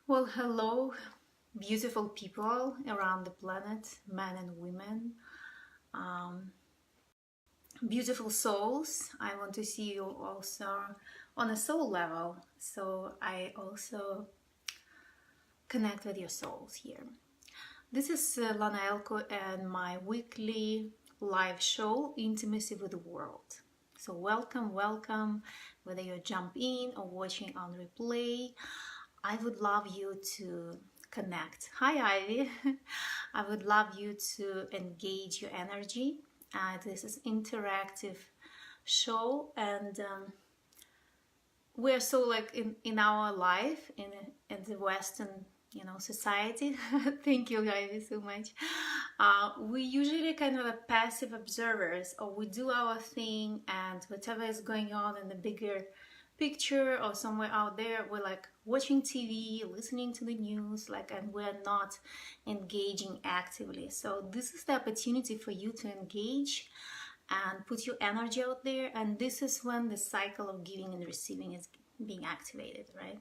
Well, hello, beautiful people around the planet, men and women, um, beautiful souls. I want to see you also on a soul level. So I also connect with your souls here. This is Lana Elko and my weekly live show, Intimacy with the World. So welcome, welcome, whether you jump in or watching on replay. I would love you to connect. Hi, Ivy. I would love you to engage your energy. This is interactive show, and we're so like in our life in the Western society. Thank you, Ivy, so much. We usually kind of a passive observers, or we do our thing, and whatever is going on in the bigger picture or somewhere out there, we're like watching TV, listening to the news, like, and we're not engaging actively. So this is the opportunity for you to engage and put your energy out there, and this is when the cycle of giving and receiving is being activated, right?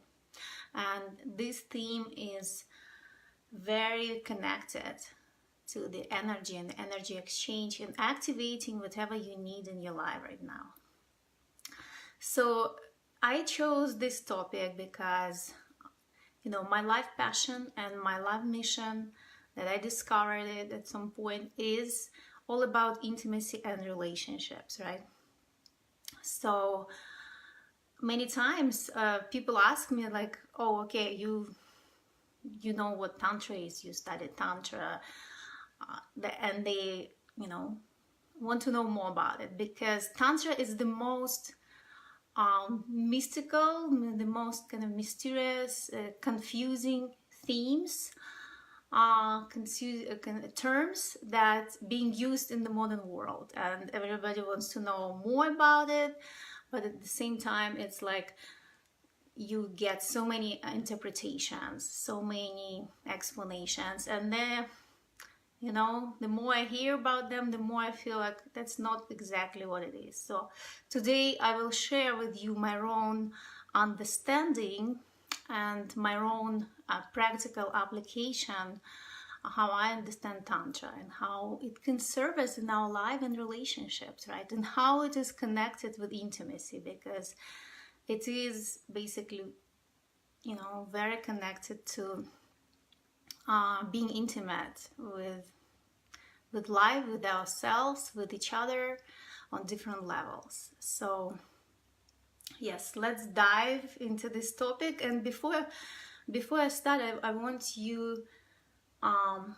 And this theme is very connected to the energy and the energy exchange and activating whatever you need in your life right now. So I chose this topic because my life passion and my life mission that I discovered it at some point is all about intimacy and relationships, right? So many times people ask me like, oh, okay, you know what Tantra is, you studied Tantra, and they want to know more about it, because Tantra is the most mystical, the most kind of mysterious, confusing themes, terms that being used in the modern world, and everybody wants to know more about it. But at the same time, it's like you get so many interpretations, so many explanations, and then the more I hear about them, the more I feel like that's not exactly what it is. So today I will share with you my own understanding and my own practical application, how I understand Tantra and how it can serve us in our life and relationships, right? And how it is connected with intimacy, because it is basically, very connected to being intimate with life, with ourselves, with each other on different levels. So yes, let's dive into this topic. And before I start, I want you to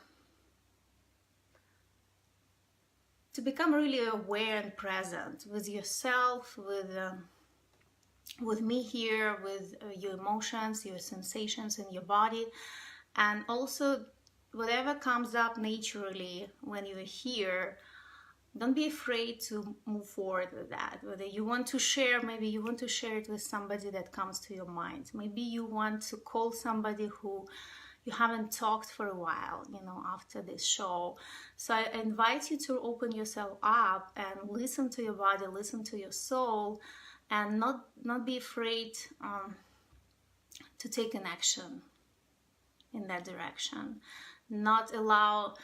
become really aware and present with yourself, with me here, with your emotions, your sensations in your body, and also whatever comes up naturally when you're here. Don't be afraid to move forward with that. Whether you want to share, maybe you want to share it with somebody that comes to your mind. Maybe you want to call somebody who you haven't talked for a while, after this show. So I invite you to open yourself up and listen to your body, listen to your soul, and not be afraid to take an action in that direction. Don't allow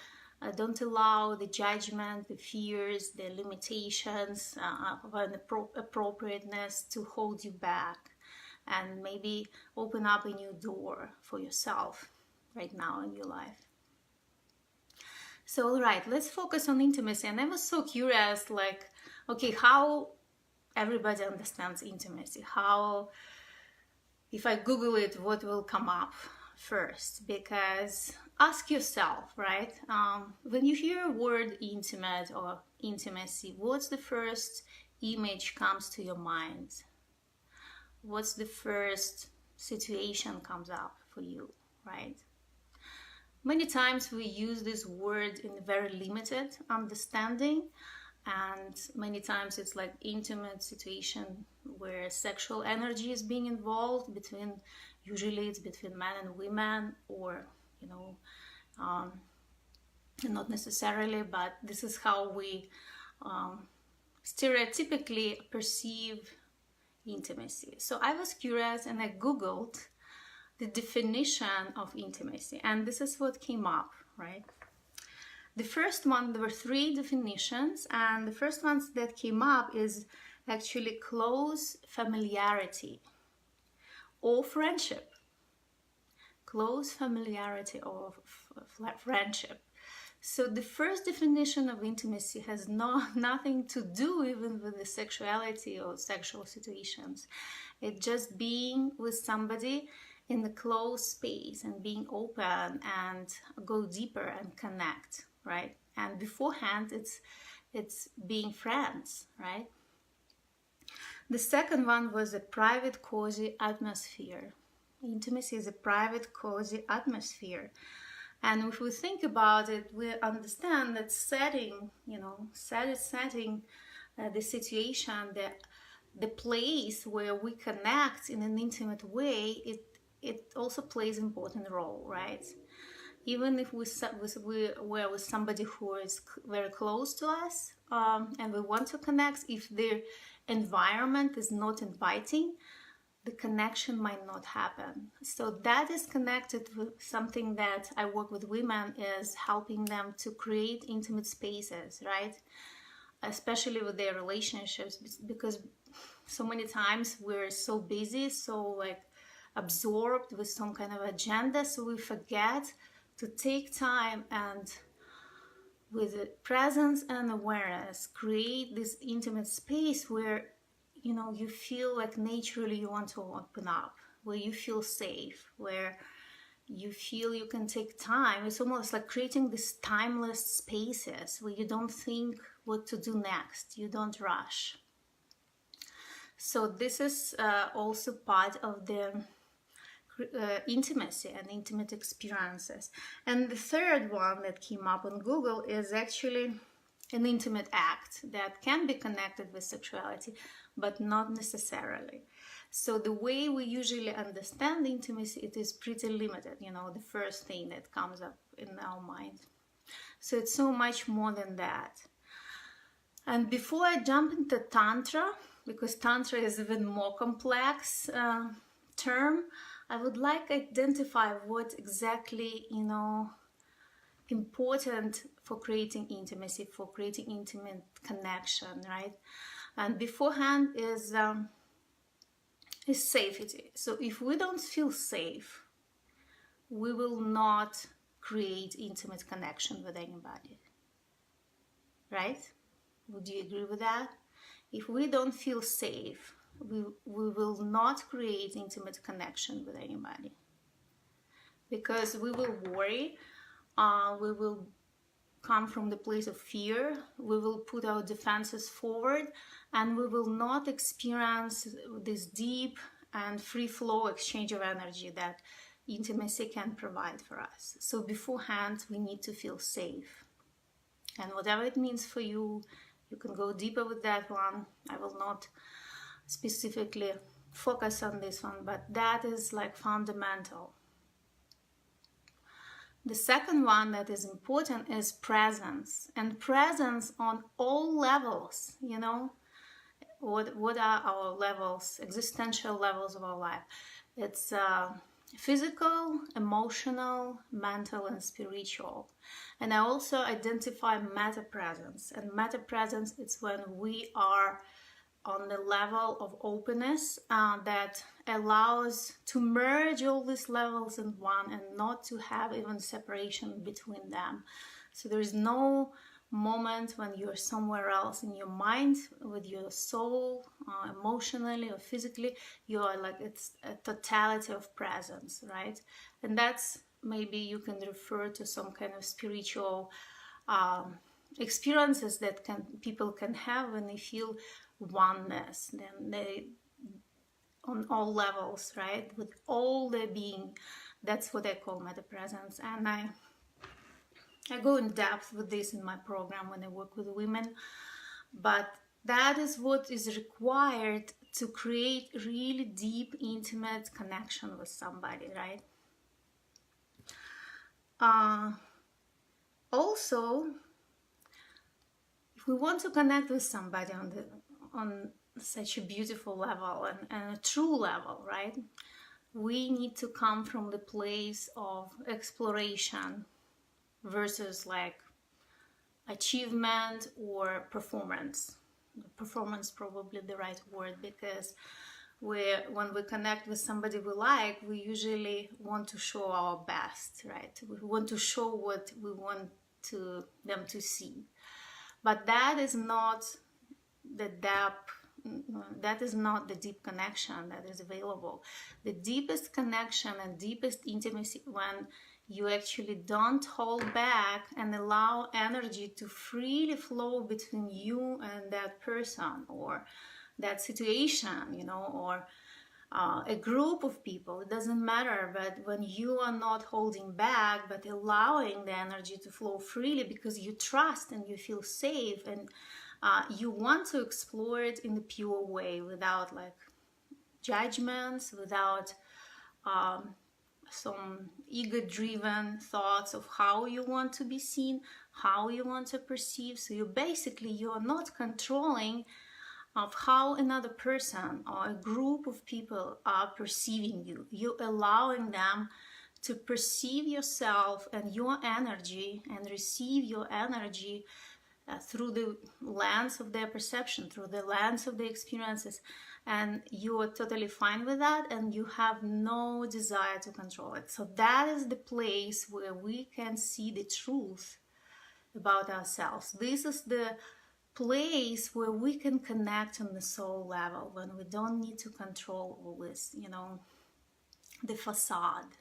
the judgment, the fears, the limitations, appropriateness to hold you back, and maybe open up a new door for yourself right now in your life. So, all right, let's focus on intimacy. And I was so curious, like, okay, how everybody understands intimacy? How, if I Google it, what will come up first? Because ask yourself, right? When you hear a word intimate or intimacy, what's the first image comes to your mind? What's the first situation comes up for you, right? Many times we use this word in a very limited understanding, and many times it's like intimate situation where sexual energy is being involved usually it's between men and women, or not necessarily, but this is how we stereotypically perceive intimacy. So I was curious and I Googled the definition of intimacy, and this is what came up, right? The first one, there were 3 definitions, and the first ones that came up is actually close familiarity or friendship. Close familiarity or friendship. So the first definition of intimacy has nothing to do even with the sexuality or sexual situations. It's just being with somebody in the close space and being open and go deeper and connect, right? And beforehand, it's being friends, right? The second one was a private, cozy atmosphere. Intimacy is a private, cozy atmosphere. And if we think about it, we understand that setting the situation, the place where we connect in an intimate way, it also plays an important role, right? Even if we're with somebody who is very close to us, and we want to connect, if their environment is not inviting, the connection might not happen. So that is connected with something that I work with women, is helping them to create intimate spaces, right? Especially with their relationships, because so many times we're so busy, so like absorbed with some kind of agenda, so we forget to take time and with presence and awareness create this intimate space where you feel like naturally you want to open up, where you feel safe, where you feel you can take time. It's almost like creating these timeless spaces where you don't think what to do next, you don't rush. So this is also part of the intimacy and intimate experiences. And the third one that came up on Google is actually an intimate act that can be connected with sexuality, but not necessarily. So the way we usually understand intimacy, it is pretty limited, the first thing that comes up in our mind. So it's so much more than that. And before I jump into Tantra, because Tantra is even more complex term, I would like to identify what exactly, important for creating intimacy, for creating intimate connection, right? And beforehand is safety. So if we don't feel safe, we will not create intimate connection with anybody, right? Would you agree with that? If we don't feel safe, we will not create intimate connection with anybody, because we will worry, we will come from the place of fear, we will put our defenses forward, and we will not experience this deep and free flow exchange of energy that intimacy can provide for us. So beforehand, we need to feel safe. And whatever it means for you, you can go deeper with that one. I will not specifically focus on this one, but that is like fundamental. The second one that is important is presence, and presence on all levels. What are our levels, existential levels of our life? It's physical, emotional, mental, and spiritual. And I also identify meta presence, and meta presence is when we are on the level of openness that allows to merge all these levels in one and not to have even separation between them. So there is no moment when you're somewhere else in your mind with your soul, emotionally or physically. You are like, it's a totality of presence, right? And that's, maybe you can refer to some kind of spiritual experiences that people can have when they feel oneness, then they, on all levels, right, with all their being. That's what I call meta presence. And I go in depth with this in my program when I work with women, but that is what is required to create really deep, intimate connection with somebody, right? Also, if we want to connect with somebody on such a beautiful level and a true level, right? we need to come from the place of exploration versus like achievement or performance. Performance probably the right word, because when we connect with somebody we like, we usually want to show our best, right? We want to show what we want them to see. But that is not the depth, that is not the deep connection that is available. The deepest connection and deepest intimacy when you actually don't hold back and allow energy to freely flow between you and that person or that situation, you know, or a group of people. It doesn't matter, but when you are not holding back but allowing the energy to flow freely because you trust and you feel safe, and you want to explore it in the pure way without like judgments, without some ego-driven thoughts of how you want to be seen, how you want to perceive. So you are not controlling of how another person or a group of people are perceiving you. You're allowing them to perceive yourself and your energy and receive your energy through the lens of their perception, through the lens of the experiences, and you are totally fine with that, and you have no desire to control it. So that is the place where we can see the truth about ourselves. This is the place where we can connect on the soul level, when we don't need to control all this, you know, the facade.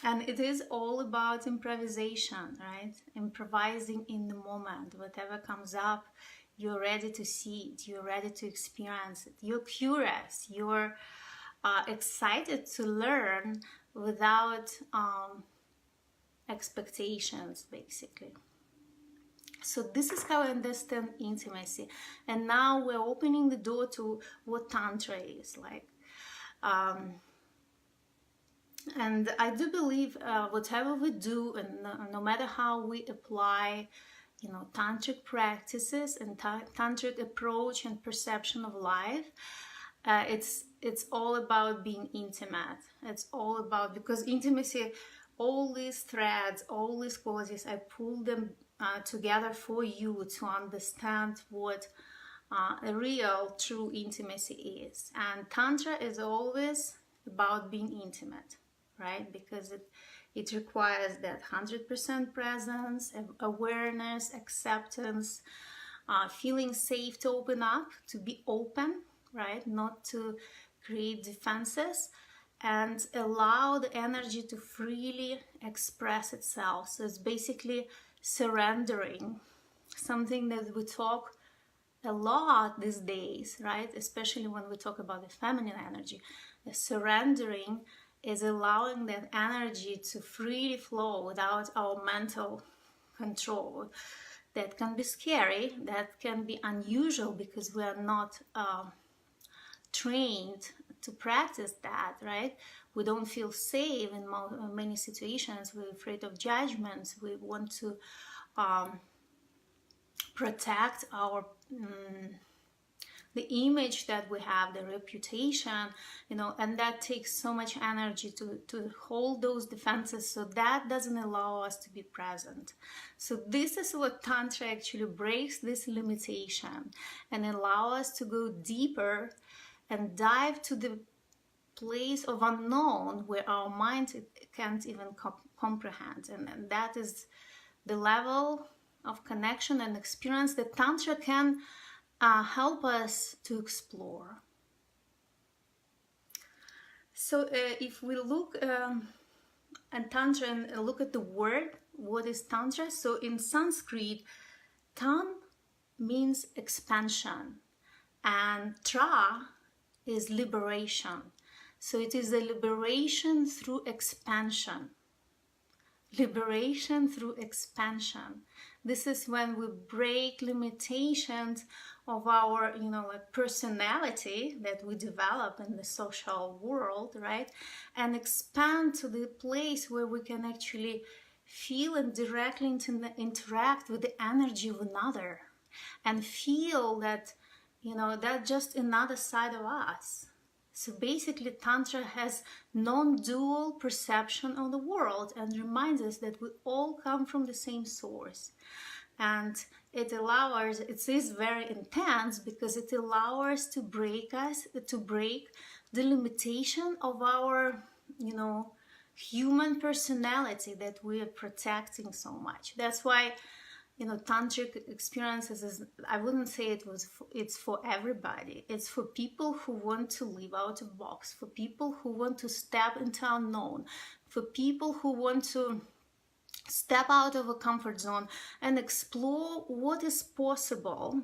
And it is all about improvisation, right? Improvising in the moment. Whatever comes up, you're ready to see it. You're ready to experience it. You're curious. You're excited to learn without expectations, basically. So this is how I understand intimacy. And now we're opening the door to what Tantra is like. And I do believe whatever we do, and no matter how we apply, you know, tantric practices and tantric approach and perception of life, it's all about being intimate. It's all about, because intimacy, all these threads, all these qualities, I pull them together for you to understand what a real, true intimacy is. And Tantra is always about being intimate, right? Because it requires that 100% presence, awareness, acceptance, feeling safe to open up, to be open, right? Not to create defenses, and allow the energy to freely express itself. So it's basically surrendering, something that we talk a lot these days, right? Especially when we talk about the feminine energy. The surrendering is allowing that energy to freely flow without our mental control. That can be scary, that can be unusual, because we are not trained to practice that, right? We don't feel safe in many situations. We're afraid of judgments. We want to protect our the image that we have, the reputation, you know, and that takes so much energy to hold those defenses. So that doesn't allow us to be present. So this is what Tantra actually breaks, this limitation, and allow us to go deeper and dive to the place of unknown where our mind can't even comprehend. And that is the level of connection and experience that Tantra can help us to explore. So if we look at Tantra and look at the word, what is Tantra? So in Sanskrit, Tan means expansion, and Tra is liberation. So it is a liberation through expansion. Liberation through expansion. This is when we break limitations of our, you know, like personality that we develop in the social world, right? And expand to the place where we can actually feel and directly interact with the energy of another, and feel that, you know, that's just another side of us. So basically, Tantra has non-dual perception of the world and reminds us that we all come from the same source. And it allows, it is very intense because it allows us to break the limitation of our, you know, human personality that we are protecting so much. That's why, you know, tantric experiences is, I wouldn't say it's for everybody. It's for people who want to live out of box, for people who want to step into unknown, for people who want to step out of a comfort zone and explore what is possible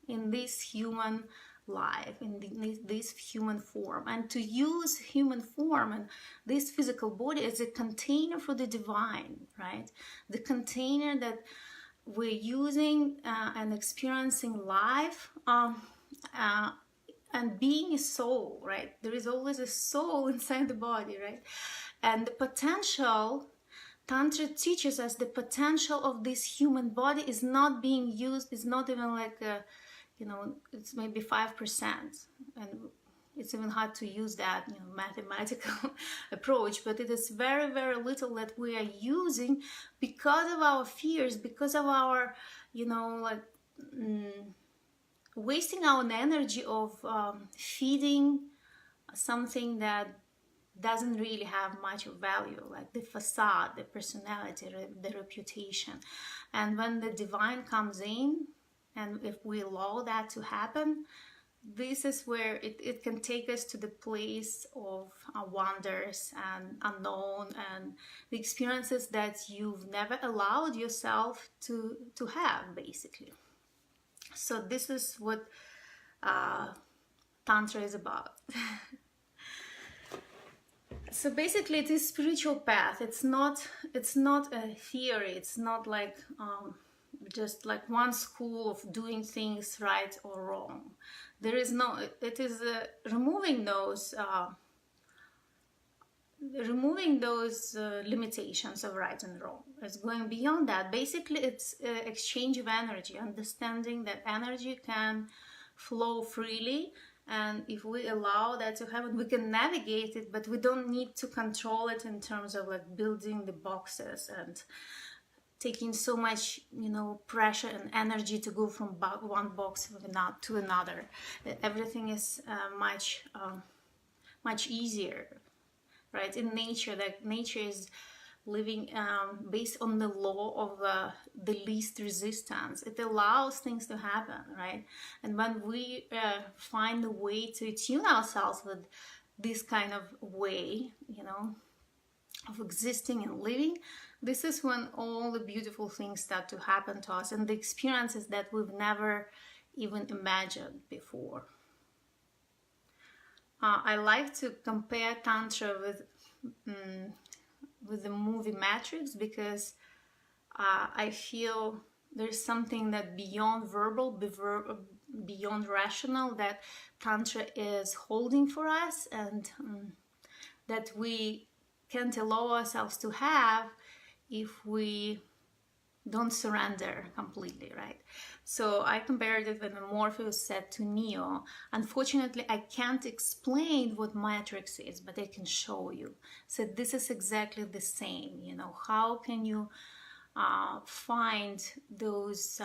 in this human life, in this human form, and to use human form and this physical body as a container for the divine, right? The container that we're using and experiencing life, and being a soul, right? There is always a soul inside the body, right? And the potential, Tantra teaches us the potential of this human body is not being used, is not even like a, you know, it's maybe 5%, and it's even hard to use that, you know, mathematical approach, but it is very, very little that we are using because of our fears, because of our, you know, like wasting our energy of feeding something that doesn't really have much of value, like the facade, the personality, the reputation. And when the divine comes in, and if we allow that to happen, this is where it can take us to the place of wonders and unknown and the experiences that you've never allowed yourself to have, basically. So this is what Tantra is about. So basically it is spiritual path. It's not a theory. It's not like just like one school of doing things right or wrong. There is no, it is removing those limitations of right and wrong. It's going beyond that. Basically it's exchange of energy, understanding that energy can flow freely, and if we allow that to happen, we can navigate it, but we don't need to control it in terms of like building the boxes and taking so much, you know, pressure and energy to go from one box to another. Everything is much easier, right? In nature, like nature is living based on the law of the least resistance. It allows things to happen, right? And when we find a way to tune ourselves with this kind of way, you know, of existing and living, this is when all the beautiful things start to happen to us and the experiences that we've never even imagined before. I like to compare Tantra with the movie Matrix, because I feel there's something that beyond verbal, beyond rational, that Tantra is holding for us, and that we can't allow ourselves to have if we don't surrender completely, right? So I compared it when Morpheus said to Neo, unfortunately I can't explain what Matrix is, but I can show you. So this is exactly the same, you know, how can you find those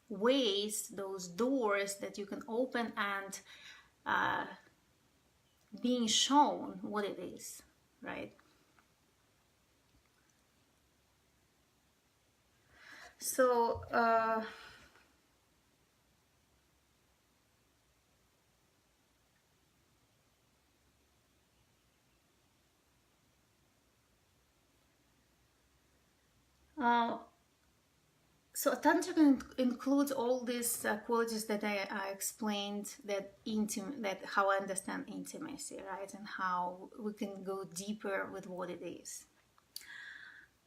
ways, those doors that you can open, and being shown what it is, right? So so Tantra includes all these qualities that I explained, that how I understand intimacy, right? And how we can go deeper with what it is.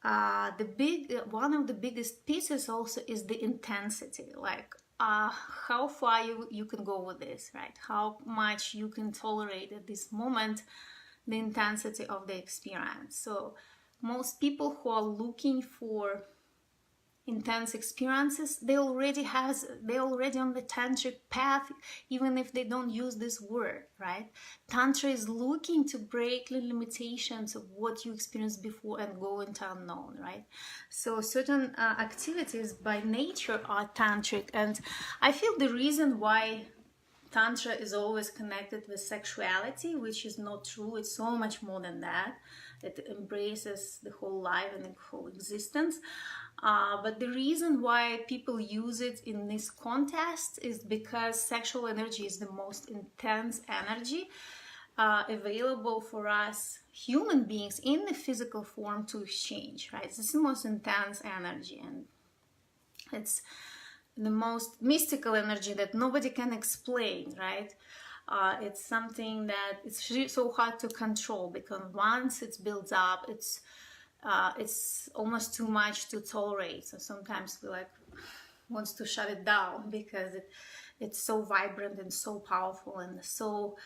One of the biggest pieces also is the intensity, like how far you can go with this, right? How much you can tolerate at this moment, the intensity of the experience. So most people who are looking for intense experiences, they're already on the tantric path, even if they don't use this word, right? Tantra is looking to break the limitations of what you experienced before and go into unknown, right? So certain activities by nature are tantric, and I feel the reason why Tantra is always connected with sexuality, which is not true. It's so much more than that. It embraces the whole life and the whole existence. But the reason why people use it in this context is because sexual energy is the most intense energy available for us human beings in the physical form to exchange, right? It's the most intense energy, and it's the most mystical energy that nobody can explain, right? It's something that it's really so hard to control, because once it builds up, it's almost too much to tolerate. So sometimes we wants to shut it down because it's so vibrant and so powerful, and so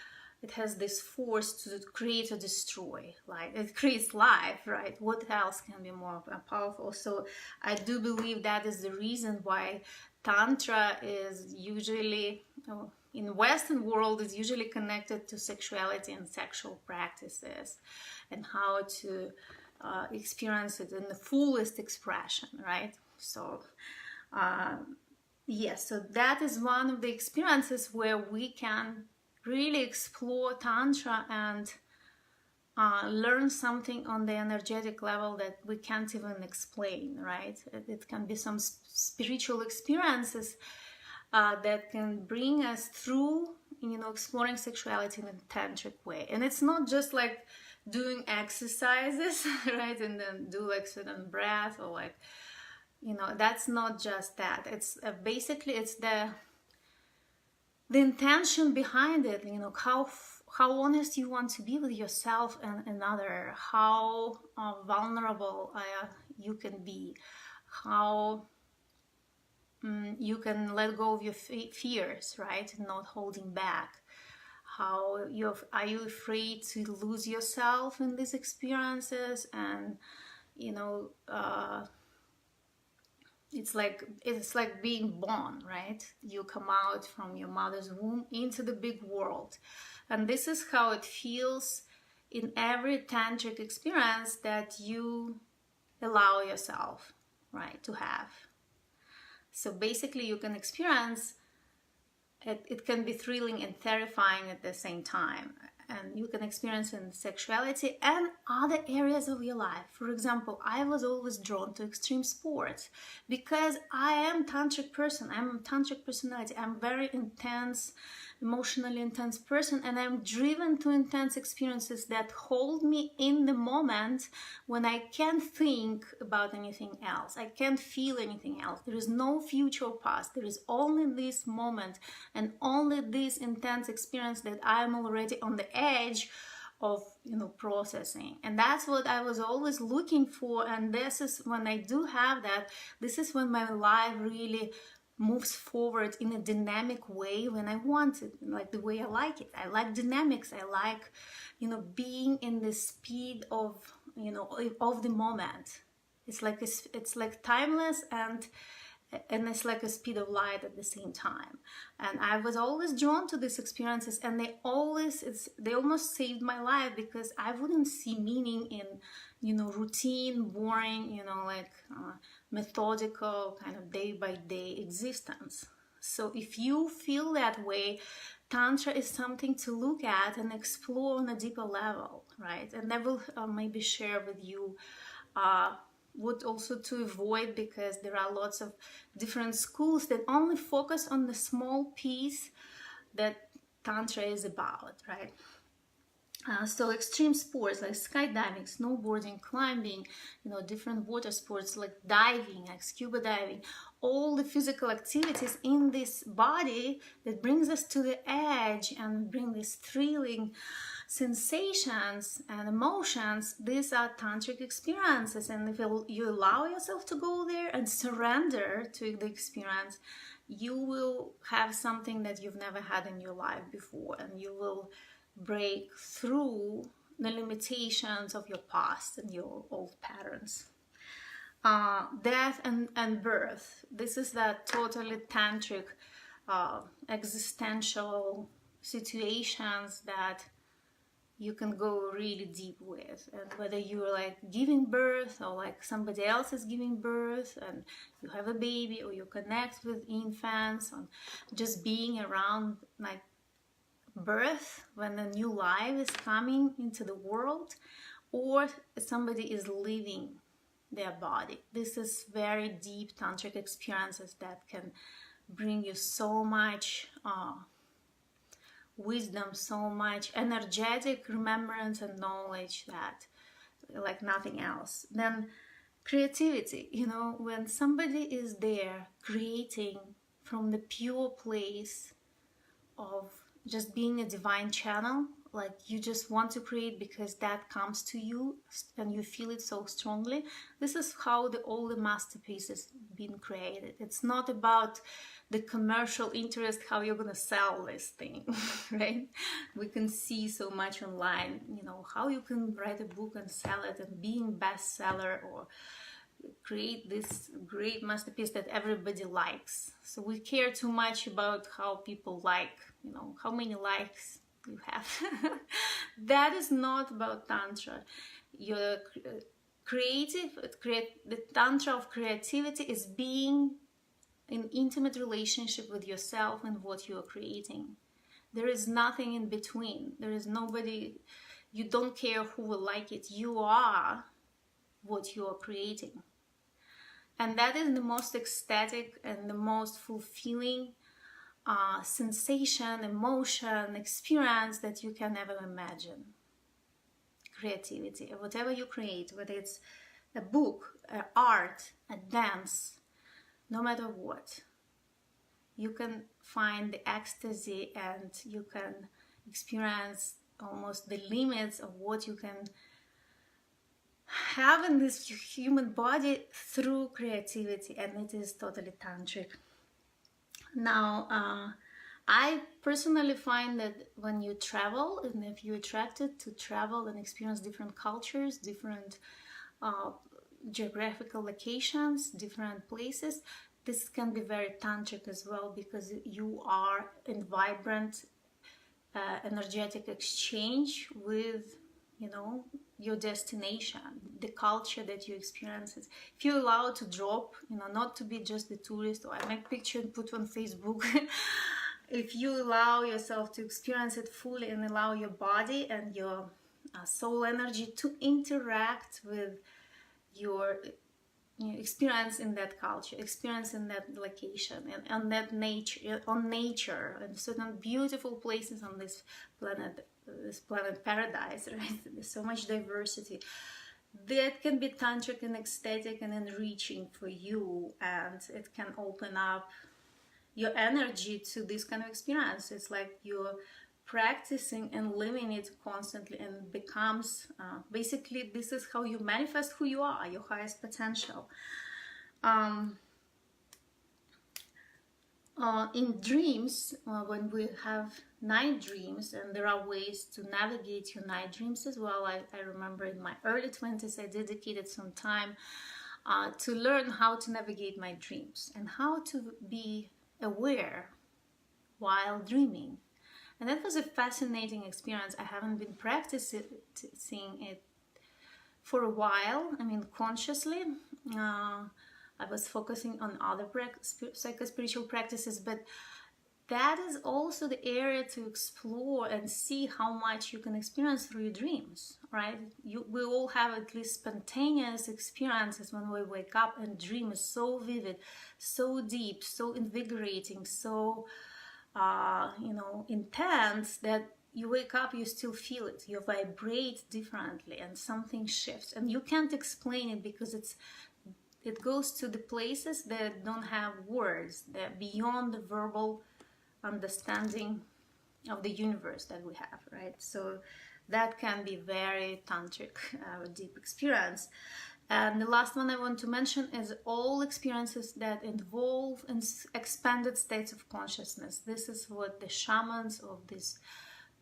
it has this force to create or destroy. Like, it creates life, right? What else can be more powerful? So I do believe that is the reason why Tantra is usually, in the Western world, is usually connected to sexuality and sexual practices, and how to experience it in the fullest expression, right? So yes, so that is one of the experiences where we can really explore Tantra and learn something on the energetic level that we can't even explain, right? It can be some spiritual experiences that can bring us through, exploring sexuality in a tantric way. And it's not just like doing exercises, right? And then do like certain breath, or like, that's not just that. It's basically, it's the intention behind it, how honest you want to be with yourself and another, how vulnerable you can be, how you can let go of your fears, right? Not holding back. How are you afraid to lose yourself in these experiences? And it's like being born, right? You come out from your mother's womb into the big world, and this is how it feels in every tantric experience that you allow yourself, right, to have. So basically, you can experience it. It can be thrilling and terrifying at the same time. And you can experience in sexuality and other areas of your life. For example, I was always drawn to extreme sports because I am a tantric person. I'm a tantric personality. I'm very intense, emotionally intense person, and I'm driven to intense experiences that hold me in the moment when I can't think about anything else. I can't feel anything else. There is no future or past. There is only this moment and only this intense experience that I'm already on the edge of processing. And that's what I was always looking for. And this is when I do have that, this is when my life really moves forward in a dynamic way, when I want it, like the way I like it. I like dynamics. I like being in the speed of of the moment. It's like timeless, and it's like a speed of light at the same time. And I was always drawn to these experiences, and they almost saved my life, because I wouldn't see meaning in routine, boring, methodical kind of day by day existence. So if you feel that way, Tantra is something to look at and explore on a deeper level, right? And I will maybe share with you what also to avoid, because there are lots of different schools that only focus on the small piece that Tantra is about, right? So extreme sports like skydiving, snowboarding, climbing, different water sports like diving, like scuba diving, all the physical activities in this body that brings us to the edge and bring these thrilling sensations and emotions. These are tantric experiences, and if you allow yourself to go there and surrender to the experience, you will have something that you've never had in your life before, and you will break through the limitations of your past and your old patterns. death and birth. This is that totally tantric existential situations that you can go really deep with. And whether you're like giving birth or like somebody else is giving birth and you have a baby, or you connect with infants, and just being around like birth, when a new life is coming into the world, or somebody is leaving their body. This is very deep tantric experiences that can bring you so much wisdom, so much energetic remembrance and knowledge that like nothing else. Then creativity, you know, when somebody is there creating from the pure place of just being a divine channel, like you just want to create because that comes to you and you feel it so strongly. This is how all the masterpieces been created. It's not about the commercial interest, how you're gonna sell this thing, right? We can see so much online, you know, how you can write a book and sell it and being bestseller, or create this great masterpiece that everybody likes. So we care too much about how people like, you know, how many likes you have. That is not about Tantra. Your the Tantra of creativity is being in intimate relationship with yourself and what you are creating. There is nothing in between. There is nobody, you don't care who will like it. You are what you are creating. And that is the most ecstatic and the most fulfilling sensation, emotion, experience that you can ever imagine. Creativity, whatever you create, whether it's a book, art, a dance, no matter what, you can find the ecstasy and you can experience almost the limits of what you can have in this human body through creativity, and it is totally tantric. Now, I personally find that when you travel, and if you're attracted to travel and experience different cultures, different geographical locations, different places, this can be very tantric as well, because you are in vibrant energetic exchange with, you know, your destination, the culture that you experience. If you're allowed to drop, you know, not to be just the tourist, or I make picture and put on Facebook. If you allow yourself to experience it fully and allow your body and your soul energy to interact with your experience in that culture, experience in that location, and on that nature, and certain beautiful places on this planet paradise, right? There's so much diversity that can be tantric and ecstatic and enriching for you, and it can open up your energy to this kind of experience. It's like you're practicing and living it constantly, and becomes basically, this is how you manifest who you are, your highest potential. In dreams, when we have night dreams, and there are ways to navigate your night dreams as well. I remember in my early 20s I dedicated some time to learn how to navigate my dreams and how to be aware while dreaming. And that was a fascinating experience. I haven't been practicing it for a while. I mean, consciously. I was focusing on other psycho-spiritual practices, but that is also the area to explore and see how much you can experience through your dreams, right? We all have at least spontaneous experiences when we wake up, and dream is so vivid, so deep, so invigorating, so you know, intense, that you wake up, you still feel it, you vibrate differently, and something shifts, and you can't explain it because it goes to the places that don't have words, they're beyond the verbal understanding of the universe that we have, right? So that can be very tantric, deep experience. And the last one I want to mention is all experiences that involve expanded states of consciousness. This is what the shamans of this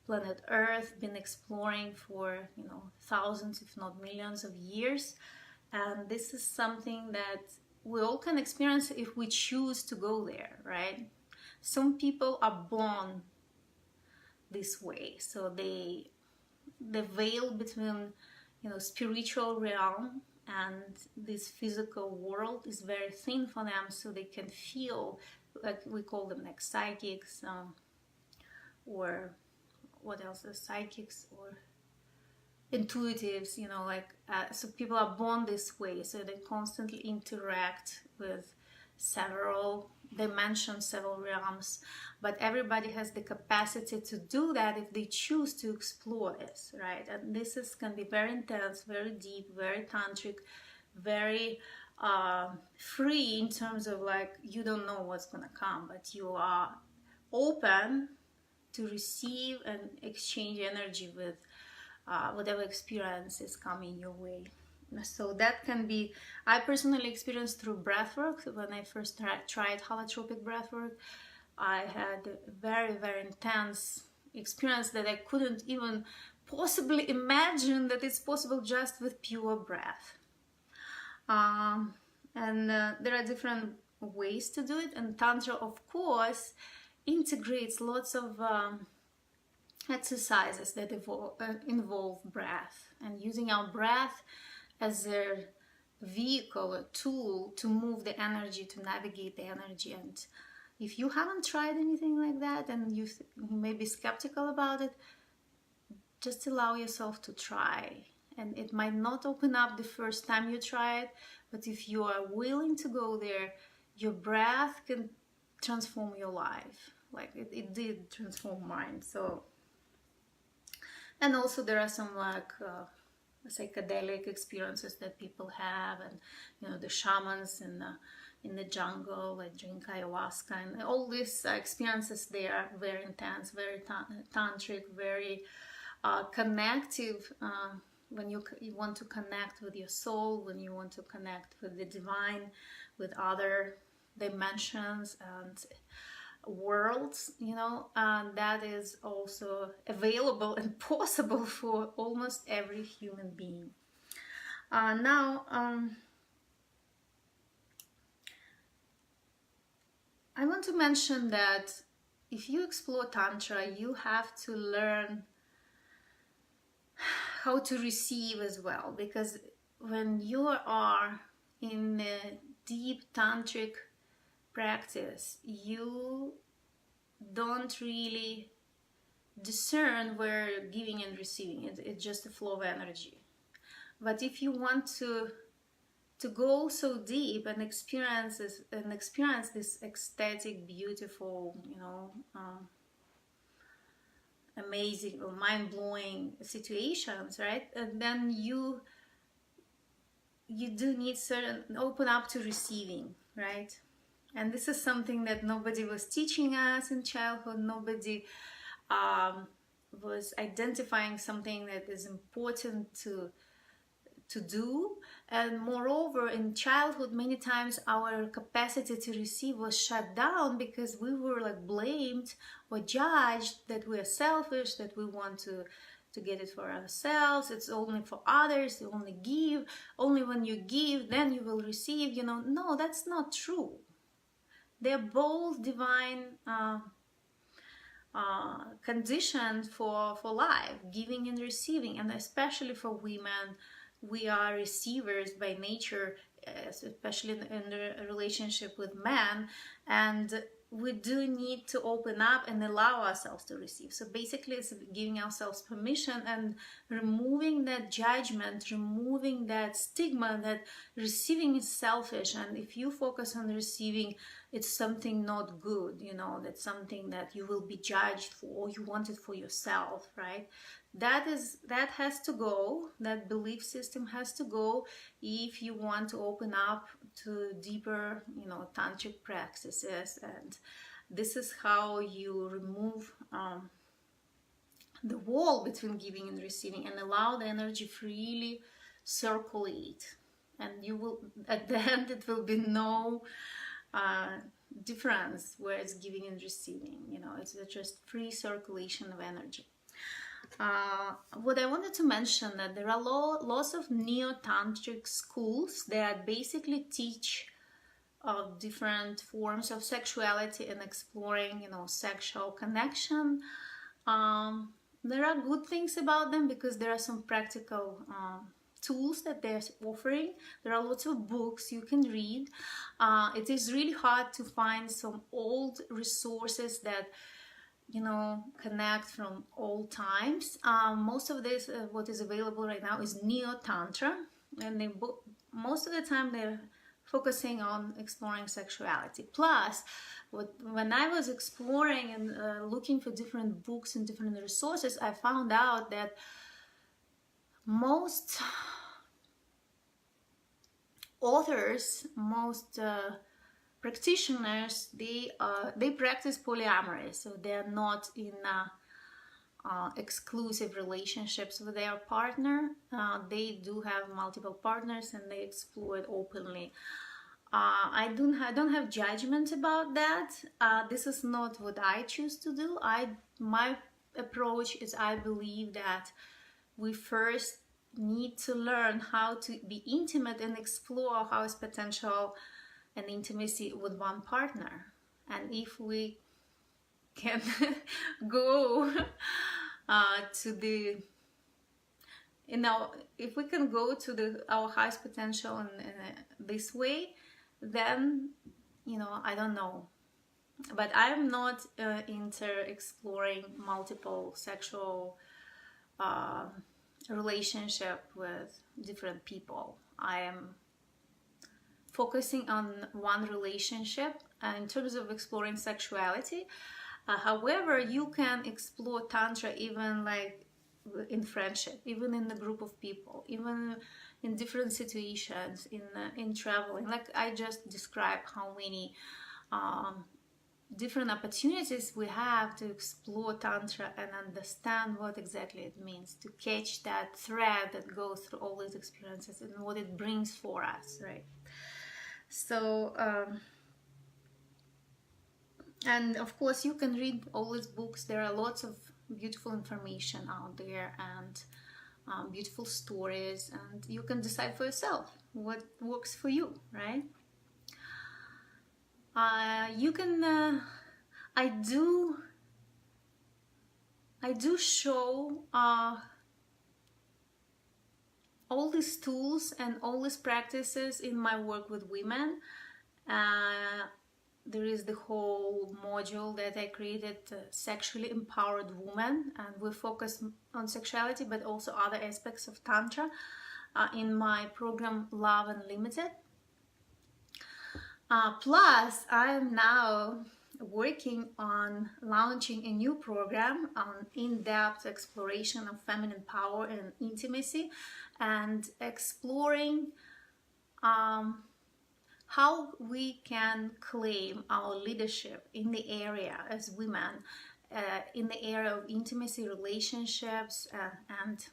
planet Earth been exploring for, you know, thousands, if not millions of years. And this is something that we all can experience if we choose to go there, right? Some people are born this way, so the veil between, you know, spiritual realm and this physical world is very thin for them, so they can feel, like we call them like psychics, or what else is psychics, or intuitives, you know, like so people are born this way, so they constantly interact with several dimensions, several realms, but everybody has the capacity to do that if they choose to explore this, right? And this can be very intense, very deep, very tantric, very free in terms of like you don't know what's gonna come, but you are open to receive and exchange energy with whatever experience is coming your way. So that can be, I personally experienced through breathwork. When I first tried holotropic breathwork, I had a very, very intense experience that I couldn't even possibly imagine that it's possible just with pure breath. There are different ways to do it, and Tantra, of course, integrates lots of exercises that involve breath, and using our breath as a vehicle, a tool to move the energy, to navigate the energy. And if you haven't tried anything like that and you may be skeptical about it, just allow yourself to try. And it might not open up the first time you try it, but if you are willing to go there, your breath can transform your life. Like it did transform mine. So, and also there are some like psychedelic experiences that people have, and you know, the shamans in the jungle that drink ayahuasca, and all these experiences, they are very intense, very tantric, very connective. When you want to connect with your soul, when you want to connect with the divine, with other dimensions and worlds, you know, that is also available and possible for almost every human being. Now, I want to mention that if you explore Tantra, you have to learn how to receive as well, because when you are in a deep tantric practice, you don't really discern where giving and receiving. It's just a flow of energy. But if you want to go so deep and experience this ecstatic, beautiful, you know, amazing or mind-blowing situations, right? And then you do need open up to receiving, right? And this is something that nobody was teaching us in childhood. Nobody was identifying something that is important to do. And moreover, in childhood, many times our capacity to receive was shut down because we were like blamed or judged that we are selfish, that we want to get it for ourselves, it's only for others, you only give, only when you give then you will receive, you know. No, that's not true. They're both divine conditions for life, giving and receiving. And especially for women, we are receivers by nature, especially in the relationship with men, and we do need to open up and allow ourselves to receive. So basically it's giving ourselves permission and removing that judgment, removing that stigma that receiving is selfish, and if you focus on receiving, it's something not good, you know, that's something that you will be judged for, or you want it for yourself, right? That has to go. That belief system has to go if you want to open up to deeper, you know, tantric practices. And this is how you remove the wall between giving and receiving and allow the energy freely circulate. And you will, at the end, it will be no difference where it's giving and receiving. You know, it's just free circulation of energy. What I wanted to mention that there are lots of neo-tantric schools that basically teach of different forms of sexuality and exploring, sexual connection. There are good things about them because there are some practical tools that they're offering. There are lots of books you can read. It is really hard to find some old resources that connect from old times. Most of this, what is available right now, is neo-tantra, and most of the time they're focusing on exploring sexuality. Plus, when I was exploring and looking for different books and different resources, I found out that most authors, most practitioners, they practice polyamory, so they're not in exclusive relationships with their partner. They do have multiple partners and they explore it openly. I don't have judgment about that. This is not what I choose to do. My approach is, I believe that we first need to learn how to be intimate and explore our highest potential and intimacy with one partner. And if we can go to the, if we can go to our highest potential in this way, then, I don't know. But I'm not into exploring multiple sexual relationship with different people. I am focusing on one relationship in terms of exploring sexuality. However, you can explore Tantra even like in friendship, even in a group of people, even in different situations, in traveling. Like I just described how many different opportunities we have to explore Tantra and understand what exactly it means, to catch that thread that goes through all these experiences and what it brings for us, right? So, and of course you can read all these books. There are lots of beautiful information out there and beautiful stories, and you can decide for yourself what works for you, right? You can I do show all these tools and all these practices in my work with women. There is the whole module that I created, Sexually Empowered Woman, and we focus on sexuality but also other aspects of Tantra in my program Love Unlimited. Plus, I am now working on launching a new program on in-depth exploration of feminine power and intimacy, and exploring how we can claim our leadership in the area as women, in the area of intimacy, relationships, and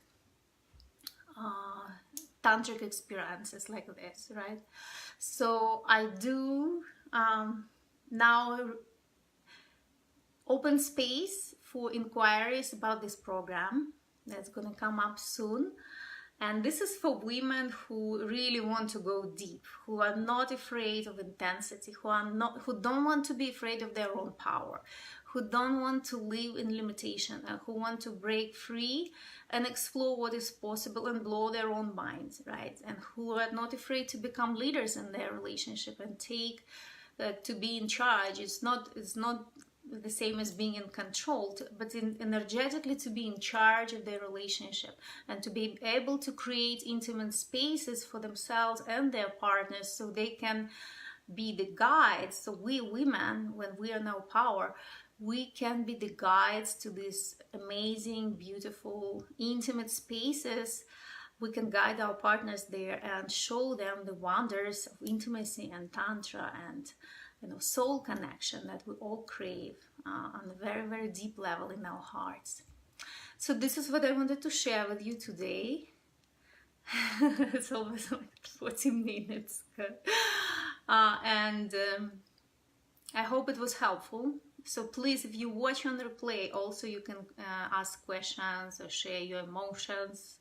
tantric experiences like this, right? So I do now open space for inquiries about this program that's going to come up soon. And this is for women who really want to go deep, who are not afraid of intensity, who don't want to be afraid of their own power, who don't want to live in limitation, and who want to break free and explore what is possible and blow their own minds, right? And who are not afraid to become leaders in their relationship and take to be in charge. It's not the same as being in control, but energetically to be in charge of their relationship and to be able to create intimate spaces for themselves and their partners so they can be the guides. So we women, when we are now power, we can be the guides to these amazing, beautiful, intimate spaces. We can guide our partners there and show them the wonders of intimacy and Tantra and soul connection that we all crave on a very, very deep level in our hearts. So this is what I wanted to share with you today. It's almost like 40 minutes. I hope it was helpful. So please, if you watch on replay, also you can ask questions or share your emotions.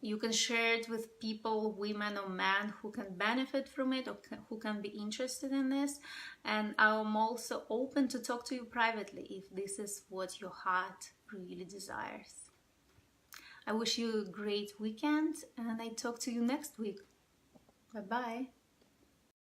You can share it with people, women or men, who can benefit from it or who can be interested in this. And I'm also open to talk to you privately if this is what your heart really desires. I wish you a great weekend, and I talk to you next week. Bye-bye.